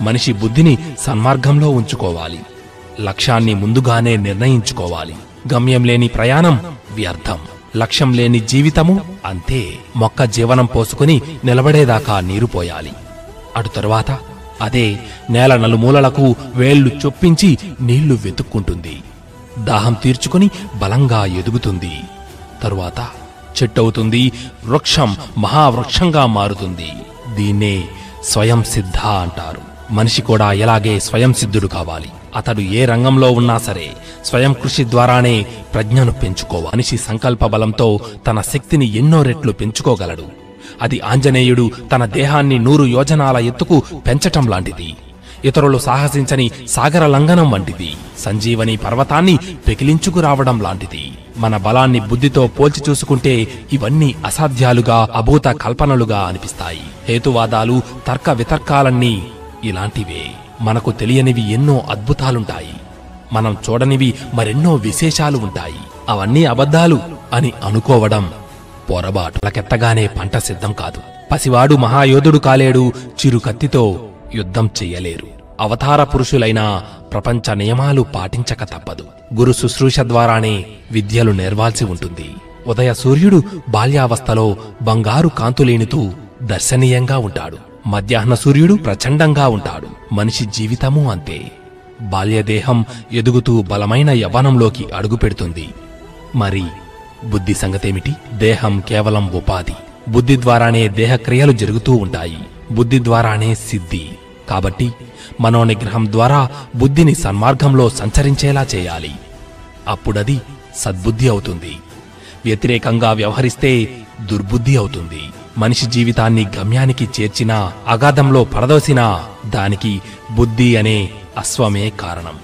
మనిషి బుద్ధిని సన్మార్గంలో ఉంచుకోవాలి. లక్ష్యాన్ని ముందుగానే నిర్ణయించుకోవాలి. గమ్యం లేని ప్రయాణం వ్యర్థం. లక్ష్యం లేని జీవితము అంతే. మొక్క జీవనం పోసుకుని నిలబడేదాకా నీరు పోయాలి. అటు తరువాత అదే నేల నలుమూలలకు వేళ్లు చొప్పించి నీళ్లు వెతుక్కుంటుంది. దాహం తీర్చుకుని బలంగా ఎదుగుతుంది. తరువాత చెట్టవుతుంది. వృక్షం మహావృక్షంగా మారుతుంది. దీన్నే స్వయం సిద్ధ అంటారు. మనిషి కూడా ఎలాగే స్వయం సిద్ధుడు కావాలి. అతడు ఏ రంగంలో ఉన్నా సరే స్వయం కృషి ద్వారానే ప్రజ్ఞను పెంచుకోవాలి. మనిషి సంకల్ప బలంతో తన శక్తిని ఎన్నో రెట్లు పెంచుకోగలడు. అది ఆంజనేయుడు తన దేహాన్ని 100 యోజనాల ఎత్తుకు పెంచటం లాంటిది. ఇతరులు సాహసించని సాగర లంఘనం వంటిది. సంజీవని పర్వతాన్ని పెకిలించుకురావడం లాంటిది. మన బలాన్ని బుద్ధితో పోల్చి చూసుకుంటే ఇవన్నీ అసాధ్యాలుగా, అభూత కల్పనలుగా అనిపిస్తాయి. హేతువాదాలు, తర్క వితర్కాలన్నీ ఇలాంటివే. మనకు తెలియనివి ఎన్నో అద్భుతాలుంటాయి. మనం చూడనివి మరెన్నో విశేషాలు ఉంటాయి. అవన్నీ అబద్ధాలు అని అనుకోవడం పొరబాటు. లకెత్తగానే పంట సిద్ధం కాదు. పసివాడు మహాయోధుడు కాలేడు. చిరుకత్తితో యుద్ధం చెయ్యలేరు. అవతార పురుషులైనా ప్రపంచ నియమాలు పాటించక తప్పదు. గురు శుశ్రూష ద్వారానే విద్యలు నేర్వాల్సి ఉంటుంది. ఉదయ సూర్యుడు బాల్యావస్థలో బంగారు కాంతులేనుతూ దర్శనీయంగా ఉంటాడు. మధ్యాహ్న సూర్యుడు ప్రచండంగా ఉంటాడు. మనిషి జీవితమూ అంతే. బాల్యదేహం ఎదుగుతూ బలమైన యవ్వనంలోకి అడుగుపెడుతుంది. మరి బుద్ధి సంగతేమిటి? దేహం కేవలం ఉపాధి. బుద్ధి ద్వారానే దేహక్రియలు జరుగుతూ ఉంటాయి. బుద్ధి ద్వారానే సిద్ధి. కాబట్టి మనోనిగ్రహం ద్వారా బుద్ధిని సన్మార్గంలో సంచరించేలా చేయాలి. అప్పుడది సద్బుద్ధి అవుతుంది. వ్యతిరేకంగా వ్యవహరిస్తే దుర్బుద్ధి అవుతుంది. మనిషి జీవితాన్ని గమ్యానికి చేర్చినా, అగాధంలో పడదోసినా దానికి బుద్ధి అనే అశ్వమే కారణం.